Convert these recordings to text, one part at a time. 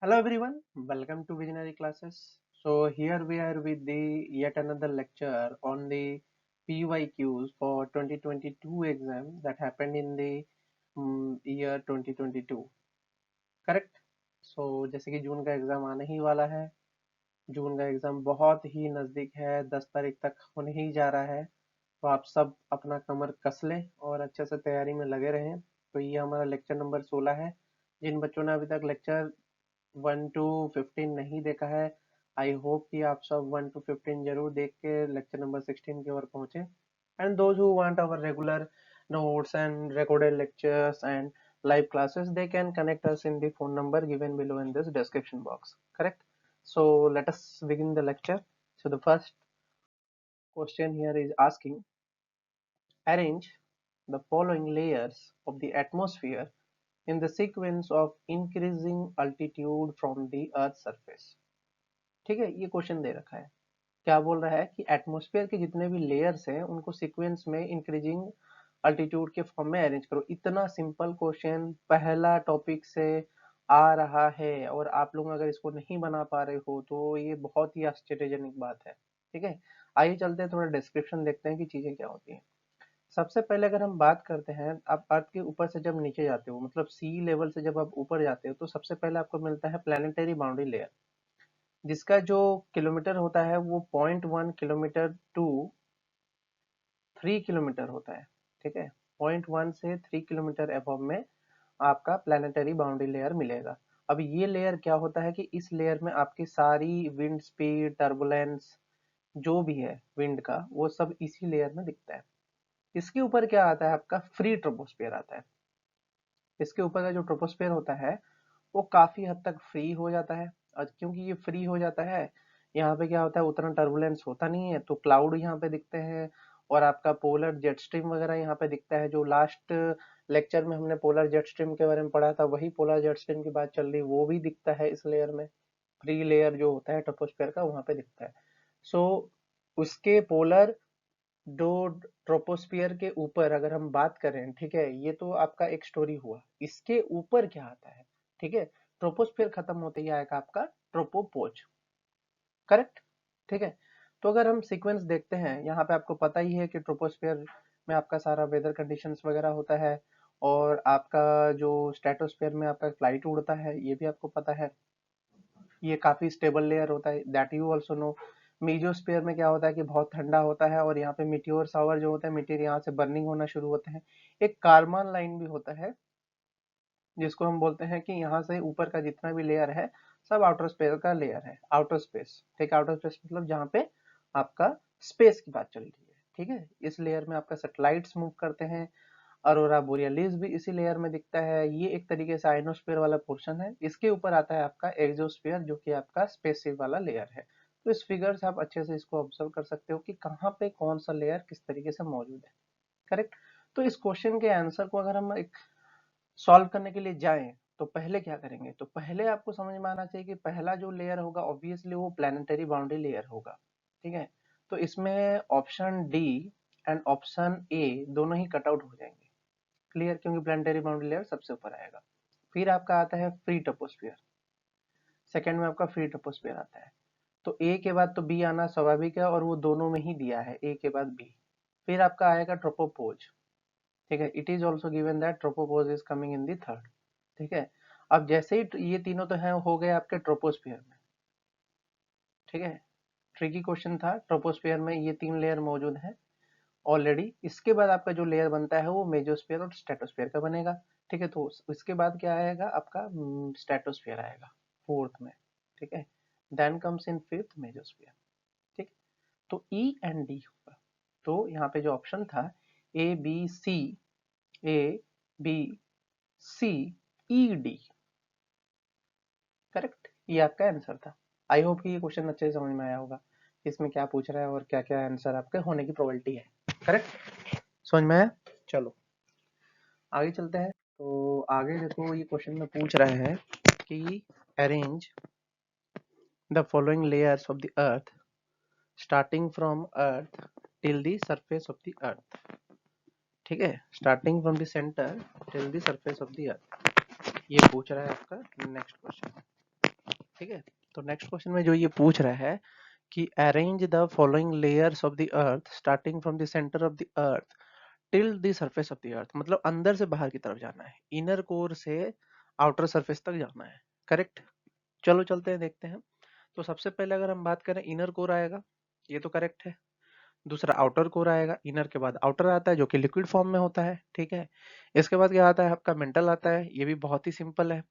Hello everyone, welcome to Visionary Classes. So here we are with the yet another lecture on the PYQs for 2022 exam that happened in the year 2022. Correct. सो जैसे कि जून का exam आने ही वाला है. जून का exam बहुत ही नज़दीक है, 10 तारीख तक होने ही जा रहा है. तो आप सब अपना कमर कस लें और अच्छे से तैयारी में लगे रहें. तो ये हमारा लेक्चर नंबर 16 है. जिन बच्चों ने अभी तक लेक्चर 1 to 15 नहीं देखा है, आई होप कि आप सब 1 to 15 जरूर देख के लेक्चर नंबर 16 की ओर पहुंचे. And those who want our regular notes and recorded lectures and live classes, they can connect us in the phone number given below in this description box. Correct. So let us begin the lecture. So the first question here is asking, arrange the following layers of the atmosphere in the sequence of increasing altitude from the earth surface. ठीक है, ये question दे रखा है. क्या बोल रहा है कि एटमॉस्फेयर के जितने भी लेयर्स हैं उनको सीक्वेंस में इंक्रीजिंग अल्टीट्यूड के फॉर्म में अरेंज करो. इतना सिंपल क्वेश्चन पहला टॉपिक से आ रहा है और आप लोग अगर इसको नहीं बना पा रहे हो तो ये बहुत ही आश्चर्यजनक बात है. ठीक है, आइए चलते हैं, थोड़ा डिस्क्रिप्शन देखते हैं कि चीजें क्या होती हैं. सबसे पहले अगर हम बात करते हैं, आप अर्थ के ऊपर से जब नीचे जाते हो, मतलब सी लेवल से जब आप ऊपर जाते हो, तो सबसे पहले आपको मिलता है प्लानिटरी बाउंड्री लेयर, जिसका जो किलोमीटर होता है वो 0.1 किलोमीटर टू 3 किलोमीटर होता है. ठीक है, 0.1 से 3 किलोमीटर एबव में आपका प्लानिटरी बाउंड्री लेयर मिलेगा. अब ये लेयर क्या होता है कि इस लेयर में आपकी सारी विंड स्पीड, टर्बुलेंस, जो भी है विंड का, वो सब इसी लेयर में दिखता है. इसके ऊपर क्या आता है, आपका फ्री ट्रोपोस्फियर आता है. इसके ऊपर का जो ट्रोपोस्फियर होता है वो काफी हद तक फ्री हो जाता है. और क्योंकि ये फ्री हो जाता है, यहाँ पे क्या होता है, उतना टर्बुलेंस होता नहीं है, तो क्लाउड यहाँ पे दिखते हैं और आपका पोलर जेट स्ट्रीम वगैरह यहाँ पे दिखता है. जो लास्ट लेक्चर में हमने पोलर जेट स्ट्रीम के बारे में पढ़ा था, वही पोलर जेट स्ट्रीम की बात चल रही, वो भी दिखता है इस लेयर में. फ्री लेयर जो होता है ट्रोपोस्फियर का, वहां पे दिखता है. सो उसके पोलर जो ट्रोपोस्फियर के ऊपर अगर हम बात करें, ठीक है, ये तो आपका एक स्टोरी हुआ. इसके ऊपर क्या आता है, ठीक है, ट्रोपोस्फियर खत्म होते ही आएगा आपका ट्रोपोपोज. करेक्ट. ठीक है, तो अगर हम सीक्वेंस देखते हैं, यहाँ पे आपको पता ही है कि ट्रोपोस्फियर में आपका सारा वेदर कंडीशंस वगैरह होता है और आपका जो स्ट्रेटोस्फियर में आपका फ्लाइट उड़ता है, ये भी आपको पता है. ये काफी स्टेबल लेयर होता है, that you also know. Mesosphere में क्या होता है कि बहुत ठंडा होता है और यहाँ पे मीटियोर शावर जो होता है, मीटियोर यहाँ से बर्निंग होना शुरू होते हैं. एक कार्बन लाइन भी होता है जिसको हम बोलते हैं कि यहाँ से ऊपर का जितना भी लेयर है सब आउटर स्पेस का लेयर है. आउटर स्पेस, ठीक है, आउटर स्पेस मतलब जहाँ पे आपका स्पेस की बात चल रही है. ठीक है, इस लेयर में आपका सैटेलाइट्स मूव करते हैं. अरोरा बोरियलिस भी इसी लेयर में दिखता है. ये एक तरीके से आयनोस्फीयर वाला पोर्शन है. इसके ऊपर आता है आपका एक्सोस्फीयर, जो कि आपका स्पेसशिप वाला लेयर है. तो इस फिगर से आप अच्छे से इसको ऑब्जर्व कर सकते हो कि कहाँ पे कौन सा लेयर किस तरीके से मौजूद है. करेक्ट. तो इस क्वेश्चन के आंसर को अगर हम एक सॉल्व करने के लिए जाएं तो पहले क्या करेंगे, तो पहले आपको समझ में आना चाहिए कि पहला जो लेयर होगा ऑब्वियसली वो प्लानिटरी बाउंड्री लेयर होगा. ठीक है, तो इसमें option D and option A दोनों ही कट आउट हो जाएंगे. क्लियर, क्योंकि प्लानिटरी बाउंड्री लेयर सबसे ऊपर आएगा. फिर आपका आता है फ्री ट्रोपोस्फियर, सेकंड में आपका फ्री ट्रोपोस्फियर आता है. तो ए के बाद तो बी आना स्वाभाविक है और वो दोनों में ही दिया है, ए के बाद बी. फिर आपका आएगा ट्रोपोपोज. ठीक है, it is also given that tropopause is coming in the third. ठीक है, अब जैसे ही ये तीनों तो हैं हो गए आपके ट्रोपोस्फियर में. ठीक है, ट्रिकी क्वेश्चन था. ट्रोपोस्फियर में ये तीन लेयर मौजूद है ऑलरेडी. इसके बाद आपका जो लेयर बनता है वो मेजोस्फीयर और स्ट्रेटोस्फीयर का बनेगा. ठीक है, तो इसके बाद क्या आएगा आपका स्ट्रेटोस्फीयर आएगा फोर्थ में. ठीक है, then comes in fifth mesosphere. ठीक, तो ई एंड डी होगा. तो यहाँ पे जो ऑप्शन था A B C, A B C E D, correct, ये आपका आंसर था. आई होप कि ये क्वेश्चन अच्छे से समझ में आया होगा, इसमें क्या पूछ रहा है और क्या क्या आंसर आपके होने की प्रोबेबिलिटी है. करेक्ट, समझ में आया. चलो आगे चलते हैं. तो आगे देखो, ये क्वेश्चन में पूछ रहा है कि arrange the following layers of the earth starting from earth till the surface of the earth. ठीक है, starting from the centre till the surface of the earth, ये पूछ रहा है आपका नेक्स्ट क्वेश्चन. ठीक है। तो नेक्स्ट क्वेश्चन में जो ये पूछ रहा है कि arrange the following layers of the earth starting from the centre of the earth till the surface of the earth, मतलब अंदर से बाहर की तरफ जाना है, इनर कोर से आउटर सरफेस तक जाना है। करेक्ट। चलो चलते हैं, देखते हैं। तो सबसे पहले अगर हम बात करें, इनर कोर आएगा, ये तो करेक्ट है। दूसरा आउटर कोर आएगा, इनर के बाद आउटर आता है जो कि लिक्विड फॉर्म में होता है। ठीक है। इसके बाद क्या आता है, आपका मेंटल आता है, ये भी बहुत ही सिंपल है।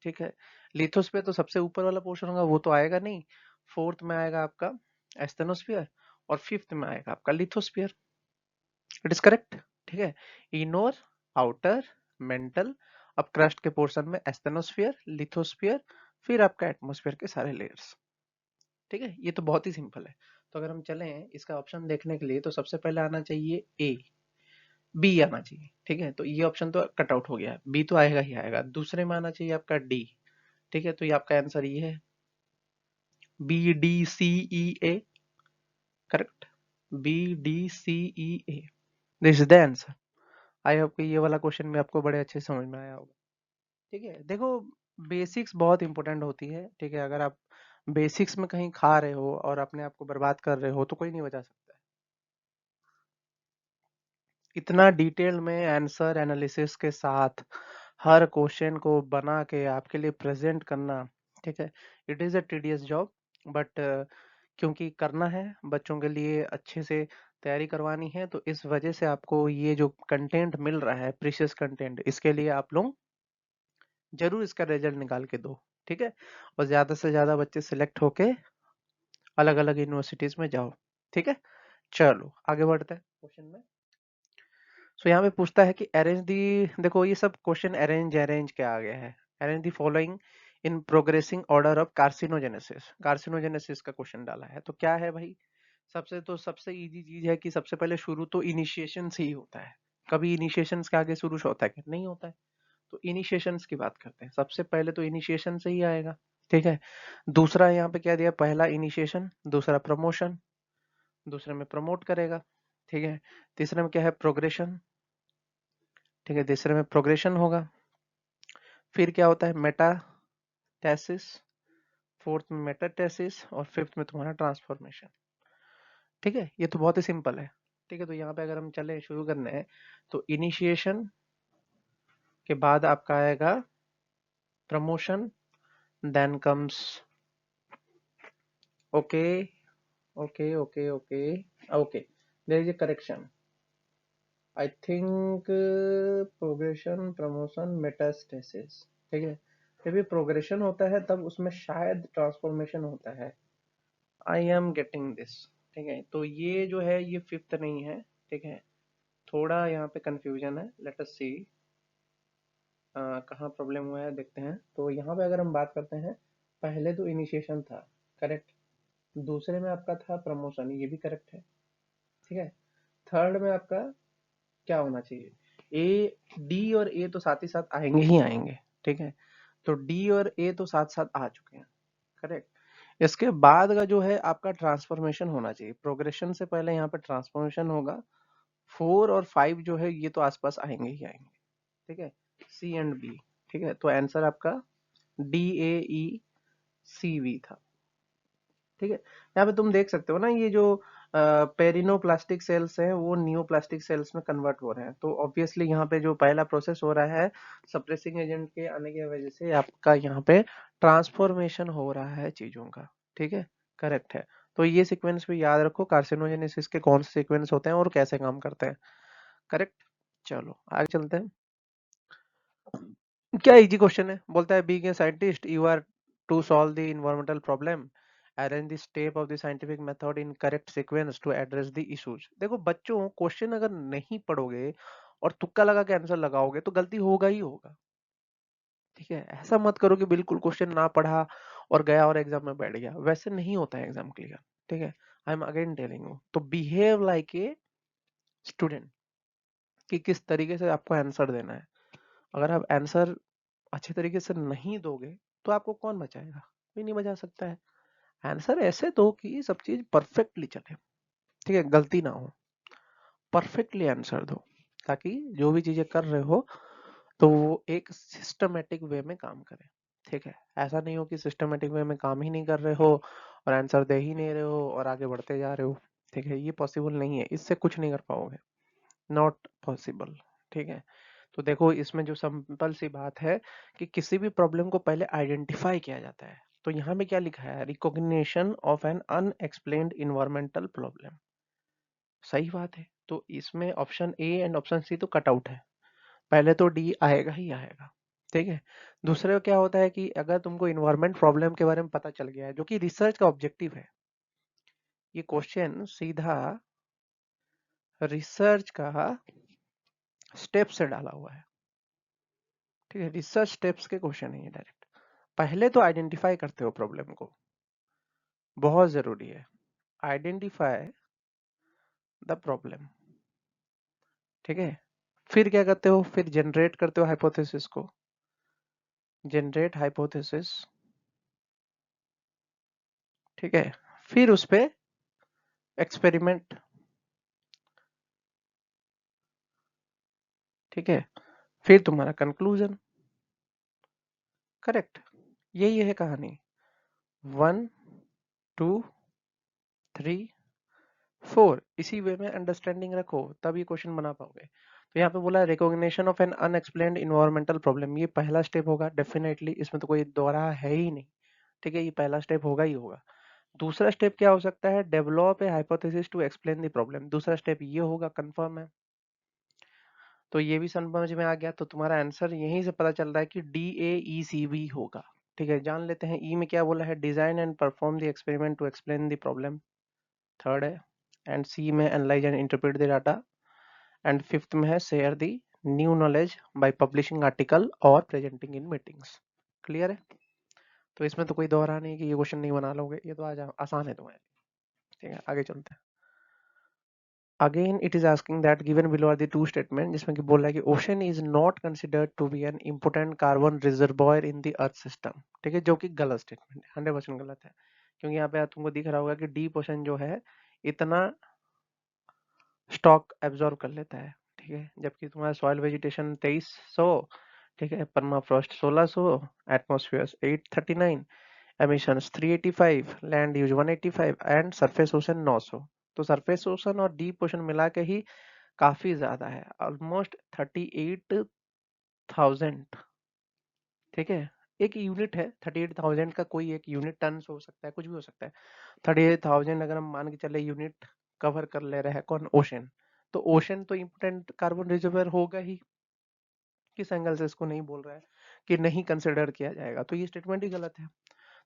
ठीक है। लिथोस्फीयर तो सबसे ऊपर वाला पोर्शन होगा, वो तो आएगा नहीं। फोर्थ में आएगा आपका एस्थेनोस्फीयर और फिफ्थ में आएगा आपका लिथोस्फीयर। It is correct. ठीक है। इनर, आउटर, मेंटल, अब क्रस्ट के पोर्शन में एस्थेनोस्फीयर, लिथोस्फीयर, फिर आपका एटमोस्फीयर के सारे लेयर्स। ठीक है, ये तो बहुत ही सिंपल है। तो अगर हम चलें इसका ऑप्शन देखने के लिए, तो सबसे पहले आना चाहिए ए, बी आना चाहिए। ठीक है, तो ये ऑप्शन तो कट आउट हो गया, बी तो आएगा ही आएगा। दूसरे में आना चाहिए आपका डी। ठीक है, तो ये आपका आंसर ये है, B D C E A. Correct, B D C E A, this is the answer. I hope कि ये वाला क्वेश्चन भी आपको बड़े अच्छे से समझ में आया होगा। ठीक है, देखो बेसिक्स बहुत इंपॉर्टेंट होती है। ठीक है, अगर आप बेसिक्स में कहीं खा रहे हो और अपने आप को बर्बाद कर रहे हो तो कोई नहीं बचा सकता है। इतना डिटेल में आंसर एनालिसिस के साथ हर क्वेश्चन को बना के आपके लिए प्रेजेंट करना, ठीक है, it is a tedious job. But क्योंकि करना है बच्चों के लिए, अच्छे से तैयारी करवानी है, तो इस वजह से आपको ये जो कंटेंट मिल रहा है, प्रीशियस कंटेंट, इसके लिए आप लोग जरूर इसका रिजल्ट निकाल के दो। ठीक है, और ज़्यादा से ज़्यादा बच्चे सिलेक्ट होके अलग अलग यूनिवर्सिटीज़ में जाओ। ठीक है, चलो आगे बढ़ते हैं क्वेश्चन में। सो यहाँ पे पूछता है कि अरेंज दी, देखो ये सब क्वेश्चन अरेंज अरेंज क्या आ गया है, arrange the following in progressing order of carcinogenesis, carcinogenesis का क्वेश्चन डाला है। तो क्या है भाई, सबसे इजी चीज है कि सबसे पहले शुरू तो इनिशिएशन से ही होता है। कभी इनिशिएशन के आगे शुरू होता है क्या, नहीं होता है। तो इनिशिएशन की बात करते हैं, सबसे पहले तो इनिशिएशन से ही आएगा। ठीक है। दूसरा यहाँ पे क्या दिया, पहला इनिशिएशन, दूसरा प्रमोशन, दूसरे में प्रमोट करेगा। ठीक है। तीसरे में क्या है, प्रोग्रेशन। ठीक है, तीसरे में प्रोग्रेशन होगा। फिर क्या होता है, मेटाटेसिस, फोर्थ में मेटाटेसिस, और फिफ्थ में तुम्हारा ट्रांसफॉर्मेशन। ठीक है, ये तो बहुत ही सिंपल है। ठीक है, तो यहाँ पे अगर हम चले शुरू करने हैं, तो इनिशिएशन के बाद आपका आएगा promotion, then comes, okay okay okay okay okay, there is a correction, I think progression, promotion, metastasis. ठीक है, जब ये प्रोग्रेशन होता है तब उसमें शायद ट्रांसफॉर्मेशन होता है, आई एम गेटिंग दिस। ठीक है, तो ये जो है ये फिफ्थ नहीं है। ठीक है, थोड़ा यहाँ पे कंफ्यूजन है, लेट अस सी कहाँ प्रॉब्लम हुआ है, देखते हैं। तो यहाँ पे अगर हम बात करते हैं, पहले तो इनिशिएशन था, करेक्ट। दूसरे में आपका था प्रमोशन, ये भी करेक्ट है। ठीक है। थर्ड में आपका क्या होना चाहिए, ए, डी और ए तो साथ ही साथ आएंगे ही आएंगे। ठीक है, तो डी और ए तो साथ साथ आ चुके हैं, करेक्ट। इसके बाद का जो है आपका ट्रांसफॉर्मेशन होना चाहिए, प्रोग्रेशन से पहले यहाँ पे ट्रांसफॉर्मेशन होगा। 4 और 5 जो है ये तो आसपास आएंगे ही आएंगे। ठीक है, सी एंड बी। ठीक है, तो आंसर आपका D A E C we था। ठीक है, यहाँ पे तुम देख सकते हो ना, ये जो पेरिनोप्लास्टिक सेल्स हैं वो नियोप्लास्टिक सेल्स में कन्वर्ट हो रहे हैं। तो ऑब्वियसली यहाँ पे जो पहला प्रोसेस हो रहा है, सप्रेसिंग एजेंट के आने की वजह से आपका यहाँ पे ट्रांसफॉर्मेशन हो रहा है चीजों का। ठीक है, करेक्ट है। तो ये सीक्वेंस भी याद रखो, कार्सिनोजेनेसिस के कौन से सीक्वेंस होते हैं और कैसे काम करते हैं। करेक्ट। चलो आगे चलते हैं। क्या इजी क्वेश्चन है, बोलता है being a scientist you are to solve the environmental problem, arrange the step of the scientific method in correct sequence to address the issues. देखो बच्चों, क्वेश्चन अगर नहीं पढ़ोगे और तुक्का लगा के आंसर लगाओगे तो गलती होगा ही होगा। ठीक है, ऐसा मत करो कि बिल्कुल क्वेश्चन ना पढ़ा और गया और एग्जाम में बैठ गया, वैसे नहीं होता है एग्जाम क्लियर। ठीक है, I am again telling you, तो बिहेव लाइक ए स्टूडेंट, कि किस तरीके से आपको आंसर देना है। अगर आप आंसर अच्छे तरीके से नहीं दोगे तो आपको कौन बचाएगा, कोई नहीं बचा सकता है। आंसर ऐसे दो कि सब चीज परफेक्टली चले। ठीक है, गलती ना हो, परफेक्टली आंसर दो, ताकि जो भी चीजें कर रहे हो तो वो एक सिस्टमेटिक वे में काम करे। ठीक है, ऐसा नहीं हो कि सिस्टमेटिक वे में काम ही नहीं कर रहे हो और आंसर दे ही नहीं रहे हो और आगे बढ़ते जा रहे हो। ठीक है, ये पॉसिबल नहीं है, इससे कुछ नहीं कर पाओगे, नॉट पॉसिबल। ठीक है, तो देखो इसमें जो सिंपल सी बात है कि किसी भी प्रॉब्लम को पहले आइडेंटिफाई किया जाता है। तो यहाँ में क्या लिखा है, recognition of an unexplained environmental problem. सही बात है, तो इसमें option A and option C तो कट आउट है, पहले तो डी आएगा ही आएगा। ठीक है, दूसरे क्या होता है कि अगर तुमको इन्वायरमेंट प्रॉब्लम के बारे में पता चल गया है, जो कि रिसर्च का ऑब्जेक्टिव है, ये क्वेश्चन सीधा रिसर्च का स्टेप से डाला हुआ है। ठीक है, रिसर्च स्टेप्स के क्वेश्चन है ये डायरेक्ट। पहले तो आइडेंटिफाई करते हो प्रॉब्लम को, बहुत जरूरी है, आइडेंटिफाई द प्रॉब्लम। ठीक है, फिर क्या करते हो, फिर जनरेट करते हो हाइपोथेसिस को, जनरेट हाइपोथेसिस। ठीक है, फिर उस पे एक्सपेरिमेंट। ठीक है, फिर तुम्हारा कंक्लूजन। करेक्ट, यही है कहानी। 1 2 3 4, इसी वे में अंडरस्टैंडिंग रखो तब ये क्वेश्चन बना पाओगे। तो यहाँ पे बोला recognition of an unexplained environmental problem, ये पहला स्टेप होगा डेफिनेटली, इसमें तो कोई दोहरा है ही नहीं। ठीक है, ये पहला स्टेप होगा ही होगा। दूसरा स्टेप क्या हो सकता है, develop a hypothesis to explain the problem, दूसरा स्टेप ये होगा, कंफर्म है। तो ये भी समझ में आ गया, तो तुम्हारा आंसर यहीं से पता चल रहा है कि DAECB होगा। ठीक है, जान लेते हैं ई में क्या बोला है, design and perform the experiment to explain the problem, third है। एंड सी में analyse and interpret the data, and fifth में है share the new knowledge by publishing article और प्रेजेंटिंग इन मीटिंग्स। क्लियर है, तो इसमें तो कोई दोहरा नहीं कि ये क्वेश्चन नहीं बना लोगे, ये तो आज आसान है तुम्हारे। ठीक है, आगे चलते हैं। Again, it is asking that given below are the two statement जिसमें कि बोल रहा है कि ocean is not considered to be an important carbon reservoir in the earth system। ठीक है, जो कि गलत स्टेटमेंट है, 100% गलत है, क्योंकि यहाँ पे तुमको दिख रहा होगा कि डीप ओशन जो है इतना स्टॉक एब्जॉर्ब कर लेता है। ठीक है, जबकि तुम्हारा सॉइल वेजिटेशन 2300, ठीक है, permafrost 1600, atmosphere 839, emissions 385, land use 185 and surface ocean 900। तो सरफेस ओशन और डीप ओशन मिला के ही काफी ज्यादा है, ऑलमोस्ट 38,000। ठीक है, एक यूनिट है 38,000 का, कोई एक यूनिट टन हो सकता है, कुछ भी हो सकता है। 38,000 अगर हम मान के चले यूनिट कवर कर ले रहे हैं कौन, ओशन, तो ओशन तो इम्पोर्टेंट कार्बन रिजर्वर होगा ही। किस एंगल से इसको नहीं बोल रहा है कि नहीं कंसिडर किया जाएगा, तो ये स्टेटमेंट ही गलत है।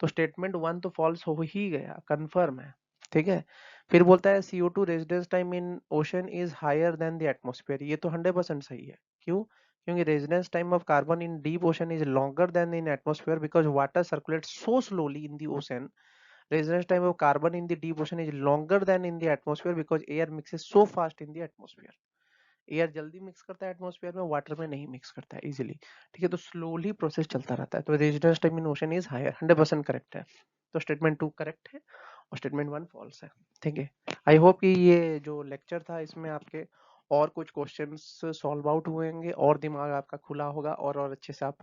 तो स्टेटमेंट 1 तो फॉल्स हो ही गया, कंफर्म है। ठीक है, फिर बोलता है CO2 residence time in ocean is higher than the atmosphere, ये तो 100% सही है। क्यों, क्योंकि residence time of carbon in deep ocean is longer than in atmosphere because water circulates so slowly in the ocean. Residence time of carbon in the deep ocean is longer than in the atmosphere because air mixes so fast in the atmosphere. Air जल्दी mix करता है atmosphere में, water में नहीं mix करता है easily. ठीक है, तो स्लोली प्रोसेस चलता रहता है, तो residence time in ocean is higher, 100% correct है। तो स्टेटमेंट 2 करेक्ट है और स्टेटमेंट 1 फॉल्स है। ठीक है, आई होप कि ये जो लेक्चर था इसमें आपके और कुछ क्वेश्चंस सॉल्व आउट हुए होंगे और दिमाग आपका खुला होगा और अच्छे से आप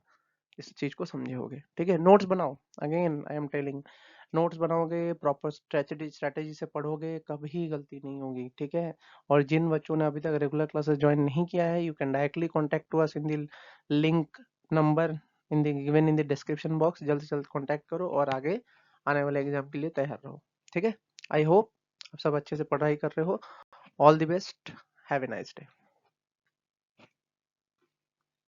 इस चीज को समझे होगे। ठीक है, नोट्स बनाओ, again I am telling, notes बनाओगे, प्रॉपर स्ट्रेटेजी से पढ़ोगे, कभी गलती नहीं होगी। ठीक है, और जिन बच्चों ने अभी तक रेगुलर क्लासेस ज्वाइन नहीं किया है, you can directly contact to us in the link number in the given in the description box, जल्द से जल्द कॉन्टेक्ट करो और आगे आने वाले एग्जाम के लिए तैयार रहो। ठीक है, आई होप आप सब अच्छे से पढ़ाई कर रहे हो। All the best, have a nice day.